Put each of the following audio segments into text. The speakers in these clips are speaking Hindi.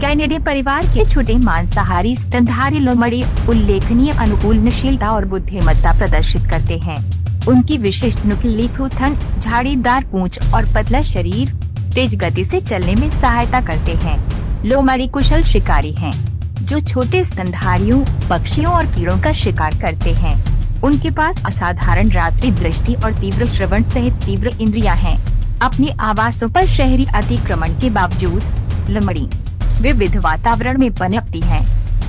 कैनिडे परिवार के छोटे मांसाहारी स्तनधारी लोमड़ी उल्लेखनीय अनुकूलनशीलता और बुद्धिमत्ता प्रदर्शित करते हैं। उनकी विशिष्ट नुकीली थूथन, झाड़ीदार पूंछ और पतला शरीर तेज गति से चलने में सहायता करते हैं। लोमड़ी कुशल शिकारी हैं, जो छोटे स्तनधारियों, पक्षियों और कीड़ों का शिकार करते हैं। उनके पास असाधारण रात्रि दृष्टि और तीव्र श्रवण सहित तीव्र इंद्रियां हैं। अपने आवासों पर शहरी अतिक्रमण के बावजूद लोमड़ी विविध वातावरण में पनपती हैं।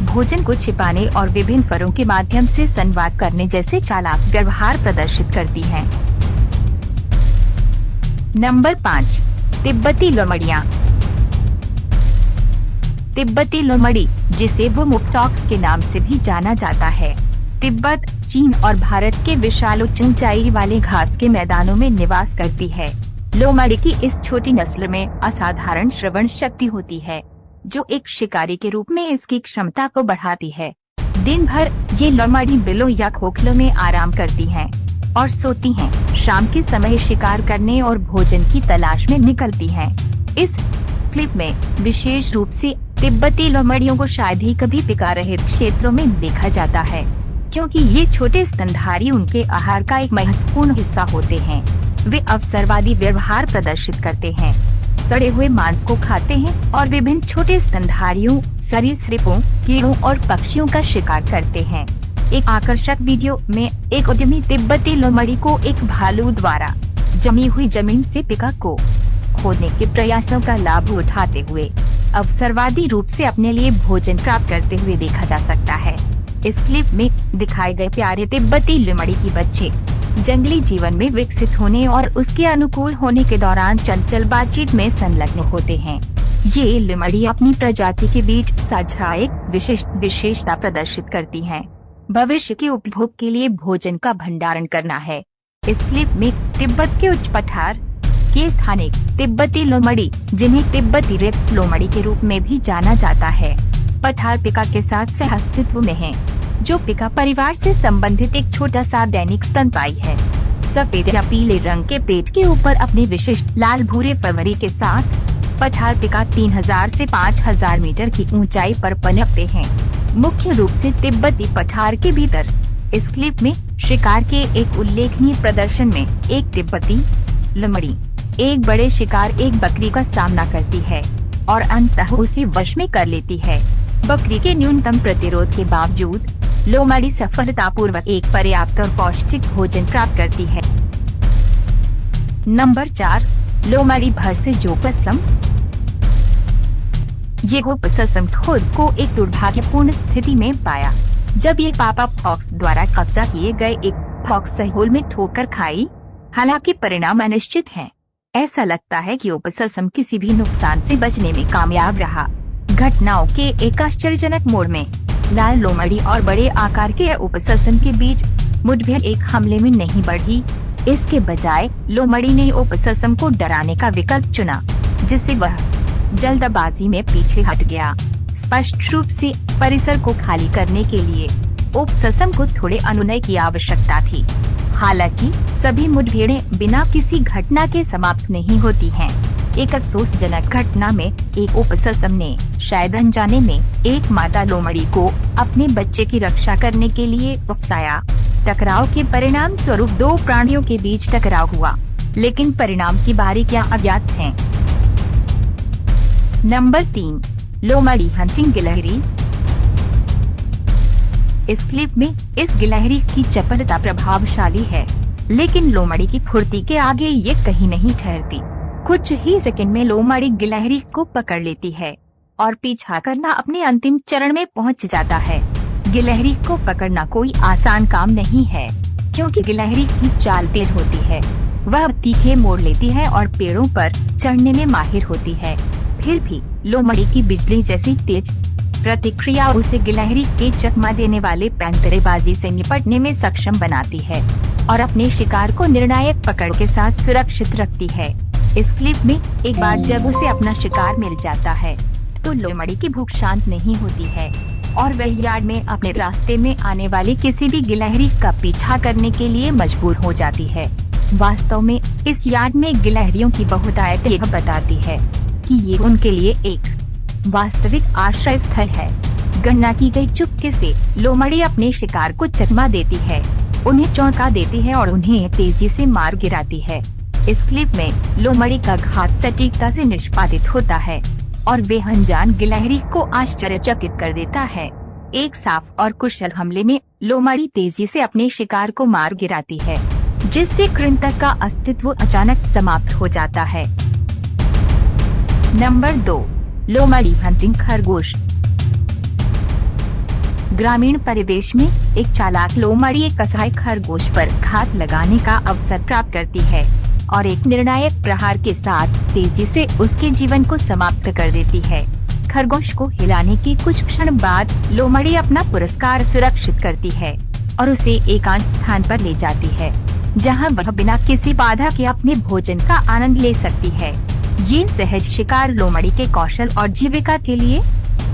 भोजन को छिपाने और विभिन्न स्वरों के माध्यम से संवाद करने जैसे चालाक व्यवहार प्रदर्शित करती हैं। नंबर 5, तिब्बती लोमड़ियाँ। तिब्बती लोमड़ी, जिसे वुमुक्टॉक्स के नाम से भी जाना जाता है, तिब्बत, चीन और भारत के विशाल उच्च ऊंचाई वाले घास के मैदानों में निवास करती है। लोमड़ी की इस छोटी नस्ल में असाधारण श्रवण शक्ति होती है, जो एक शिकारी के रूप में इसकी क्षमता को बढ़ाती है। दिन भर ये लोमड़ी बिलों या खोखलों में आराम करती हैं और सोती हैं। शाम के समय शिकार करने और भोजन की तलाश में निकलती हैं। इस क्लिप में विशेष रूप से तिब्बती लोमड़ियों को शायद ही कभी शिकार रहित क्षेत्रों में देखा जाता है, क्योंकि ये छोटे स्तनधारी उनके आहार का एक महत्वपूर्ण हिस्सा होते हैं। वे अवसरवादी व्यवहार प्रदर्शित करते हैं, सड़े हुए मांस को खाते हैं और विभिन्न छोटे स्तनधारियों, सरीसृपों, कीड़ों और पक्षियों का शिकार करते हैं। एक आकर्षक वीडियो में एक उद्यमी तिब्बती लोमड़ी को एक भालू द्वारा जमी हुई जमीन से पिकॉक को खोदने के प्रयासों का लाभ उठाते हुए अवसरवादी रूप से अपने लिए भोजन प्राप्त करते हुए देखा जा सकता है। इस क्लिप में दिखाए गए प्यारे तिब्बती लोमड़ी की बच्चे जंगली जीवन में विकसित होने और उसके अनुकूल होने के दौरान चंचल बातचीत में संलग्न होते हैं। ये लोमड़ी अपनी प्रजाति के बीच साझा एक विशिष्ट विशेषता प्रदर्शित करती हैं। भविष्य के उपभोग के लिए भोजन का भंडारण करना है। इस क्लिप में तिब्बत के उच्च पठार के स्थानिक तिब्बती लोमड़ी, जिन्हें तिब्बती रेत लोमड़ी के रूप में भी जाना जाता है, पठार पिका के साथ सहअस्तित्व में हैं, जो पिका परिवार से संबंधित एक छोटा सा दैनिक स्तनपायी है। सफेद या पीले रंग के पेट के ऊपर अपने विशिष्ट लाल भूरे फरवरी के साथ पठार पिका 3000 से 5000 मीटर की ऊंचाई पर पनपते हैं, मुख्य रूप से तिब्बती पठार के भीतर। इस क्लिप में शिकार के एक उल्लेखनीय प्रदर्शन में एक तिब्बती लोमड़ी एक बड़े शिकार एक बकरी का सामना करती है और अंततः उसे वश में कर लेती है। बकरी के न्यूनतम प्रतिरोध के बावजूद लोमड़ी सफलतापूर्वक एक पर्याप्त और पौष्टिक भोजन प्राप्त करती है। नंबर 4, लोमड़ी भर से जोपसम। ये जोपसम खुद को एक दुर्भाग्यपूर्ण स्थिति में पाया जब ये पापा फॉक्स द्वारा कब्जा किए गए एक फॉक्स होल में ठोकर खाई। हालांकि परिणाम अनिश्चित हैं। ऐसा लगता है कि जोपसम किसी भी नुकसान से बचने में कामयाब रहा। घटनाओं के एक आश्चर्यजनक मोड़ में लाल लोमड़ी और बड़े आकार के जोपसम के बीच मुठभेड़ एक हमले में नहीं बढ़ी। इसके बजाय लोमड़ी ने जोपसम को डराने का विकल्प चुना, जिससे वह जल्दबाजी में पीछे हट गया। स्पष्ट रूप से परिसर को खाली करने के लिए जोपसम को थोड़े अनुनय की आवश्यकता थी। हालांकि सभी मुठभेड़ें बिना किसी घटना के समाप्त नहीं होती हैं। एक अफसोसजनक घटना में एक जोपसम ने शायद अनजाने में एक मादा लोमड़ी को अपने बच्चे की रक्षा करने के लिए उकसाया। टकराव के परिणाम स्वरूप दो प्राणियों के बीच टकराव हुआ, लेकिन परिणाम की बारीकियां अज्ञात हैं। नंबर 3, लोमड़ी हंटिंग गिलहरी। इस क्लिप में इस गिलहरी की चपलता प्रभावशाली है, लेकिन लोमड़ी की फुर्ती के आगे ये कहीं नहीं ठहरती। कुछ ही सेकंड में लोमड़ी गिलहरी को पकड़ लेती है और पीछा करना अपने अंतिम चरण में पहुंच जाता है। गिलहरी को पकड़ना कोई आसान काम नहीं है, क्योंकि गिलहरी की चाल तेज होती है। वह तीखे मोड़ लेती है और पेड़ों पर चढ़ने में माहिर होती है। फिर भी लोमड़ी की बिजली जैसी तेज प्रतिक्रिया उसे गिलहरी के चकमा देने वाले पैंतरेबाजी से निपटने में सक्षम बनाती है और अपने शिकार को निर्णायक पकड़ के साथ सुरक्षित रखती है। इस क्लिप में एक बार जब उसे अपना शिकार मिल जाता है, तो लोमड़ी की भूख शांत नहीं होती है और वह यार्ड में अपने रास्ते में आने वाली किसी भी गिलहरी का पीछा करने के लिए मजबूर हो जाती है। वास्तव में इस यार्ड में गिलहरियों की बहुतायत यह बताती है कि ये उनके लिए एक वास्तविक आश्रय स्थल है। गणना की गई चुपके से लोमड़ी अपने शिकार को चकमा देती है, उन्हें चौंका देती है और उन्हें तेजी से मार गिराती है। इस क्लिप में लोमड़ी का घात सटीकता से निष्पादित होता है और वे अनजान गिलहरी को आश्चर्यचकित कर देता है। एक साफ और कुशल हमले में लोमड़ी तेजी से अपने शिकार को मार गिराती है, जिससे कृंतक का अस्तित्व अचानक समाप्त हो जाता है। नंबर 2, लोमड़ी हंटिंग खरगोश। ग्रामीण परिवेश में एक चालाक लोमड़ी एक असहाय खरगोश पर घात लगाने का अवसर प्राप्त करती है और एक निर्णायक प्रहार के साथ तेजी से उसके जीवन को समाप्त कर देती है। खरगोश को हिलाने के कुछ क्षण बाद लोमड़ी अपना पुरस्कार सुरक्षित करती है और उसे एकांत स्थान पर ले जाती है, जहां वह बिना किसी बाधा के अपने भोजन का आनंद ले सकती है। ये सहज शिकार लोमड़ी के कौशल और जीविका के लिए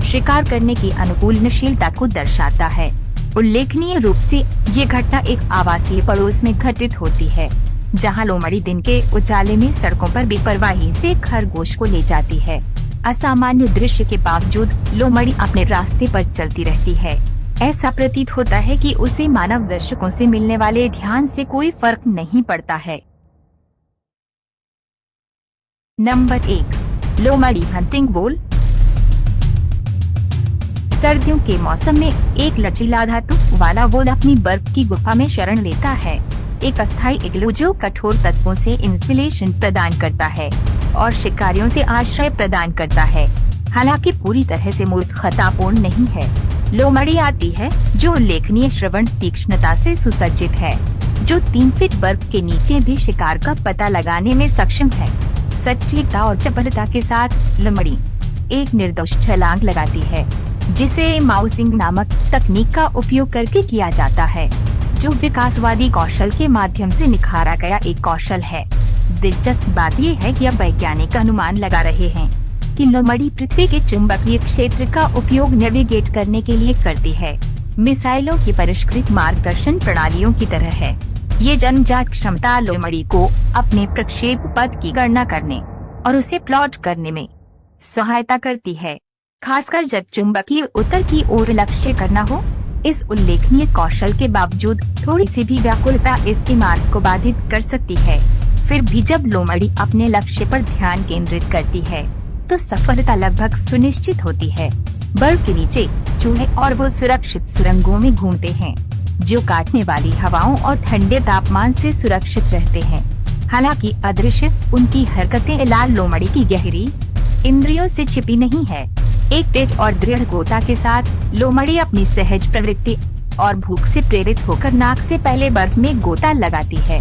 शिकार करने की अनुकूलनशीलता को दर्शाता है। उल्लेखनीय रूप से ये घटना एक आवासीय पड़ोस में घटित होती है, जहां लोमड़ी दिन के उजाले में सड़कों पर बेपरवाही से खरगोश को ले जाती है। असामान्य दृश्य के बावजूद लोमड़ी अपने रास्ते पर चलती रहती है। ऐसा प्रतीत होता है कि उसे मानव दर्शकों से मिलने वाले ध्यान से कोई फर्क नहीं पड़ता है। नंबर 1, लोमड़ी हंटिंग बुल। सर्दियों के मौसम में एक लचीला धातु वाला वोल अपनी बर्फ की गुफा में शरण लेता है, एक अस्थायी इग्लू जो कठोर तत्वों से इंसुलेशन प्रदान करता है और शिकारियों से आश्रय प्रदान करता है। हालांकि पूरी तरह से मूर्खतापूर्ण नहीं है। लोमड़ी आती है जो उल्लेखनीय श्रवण तीक्ष्णता से सुसज्जित है, जो 3 फीट बर्फ के नीचे भी शिकार का पता लगाने में सक्षम है। सटीकता और चपलता के साथ लोमड़ी एक निर्दोष छलांग लगाती है, जिसे माउसिंग नामक तकनीक का उपयोग करके किया जाता है, जो विकासवादी कौशल के माध्यम से निखारा गया एक कौशल है। दिलचस्प बात यह है कि अब वैज्ञानिक अनुमान लगा रहे हैं कि लोमड़ी पृथ्वी के चुंबकीय क्षेत्र का उपयोग नेविगेट करने के लिए करती है। मिसाइलों की परिष्कृत मार्गदर्शन प्रणालियों की तरह है। ये जन्मजात क्षमता लोमड़ी को अपने प्रक्षेप पथ की गणना करने और उसे प्लॉट करने में सहायता करती है, खासकर जब चुंबकीय उत्तर की ओर लक्ष्य करना हो। इस उल्लेखनीय कौशल के बावजूद थोड़ी सी भी व्याकुलता इसके मार्ग को बाधित कर सकती है। फिर भी जब लोमड़ी अपने लक्ष्य पर ध्यान केंद्रित करती है तो सफलता लगभग सुनिश्चित होती है। बर्फ के नीचे चूहे और वो सुरक्षित सुरंगों में घूमते हैं, जो काटने वाली हवाओं और ठंडे तापमान से सुरक्षित रहते हैं। हालांकि अदृश्य उनकी हरकतें लाल लोमड़ी की गहरी इंद्रियों से छिपी नहीं है। एक तेज और दृढ़ गोता के साथ लोमड़ी अपनी सहज प्रवृत्ति और भूख से प्रेरित होकर नाक से पहले बर्फ में गोता लगाती है।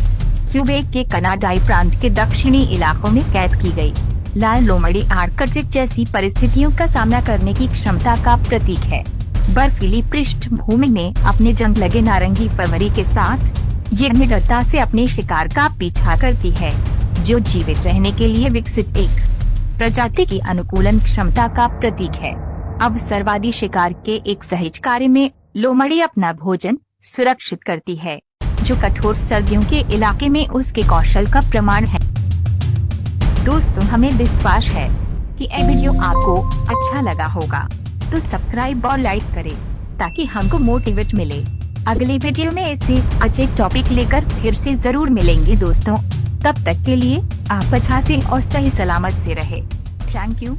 क्यूबेक के कनाडाई प्रांत के दक्षिणी इलाकों में कैद की गई लाल लोमड़ी आर्कटिक जैसी परिस्थितियों का सामना करने की क्षमता का प्रतीक है। बर्फीली पृष्ठभूमि में अपने जंग लगे नारंगी फरवरी के साथ ये निडरता से अपने शिकार का पीछा करती है, जो जीवित रहने के लिए विकसित एक प्रजाति की अनुकूलन क्षमता का प्रतीक है। अवसरवादी शिकार के एक सहज कार्य में लोमड़ी अपना भोजन सुरक्षित करती है, जो कठोर सर्दियों के इलाके में उसके कौशल का प्रमाण है। दोस्तों, हमें विश्वास है कि ये वीडियो आपको अच्छा लगा होगा, तो सब्सक्राइब और लाइक करें ताकि हमको मोटिवेट मिले। अगले वीडियो में ऐसे अच्छे टॉपिक लेकर फिर से जरूर मिलेंगे दोस्तों। तब तक के लिए आप अच्छा से और सही सलामत से रहे। Thank you.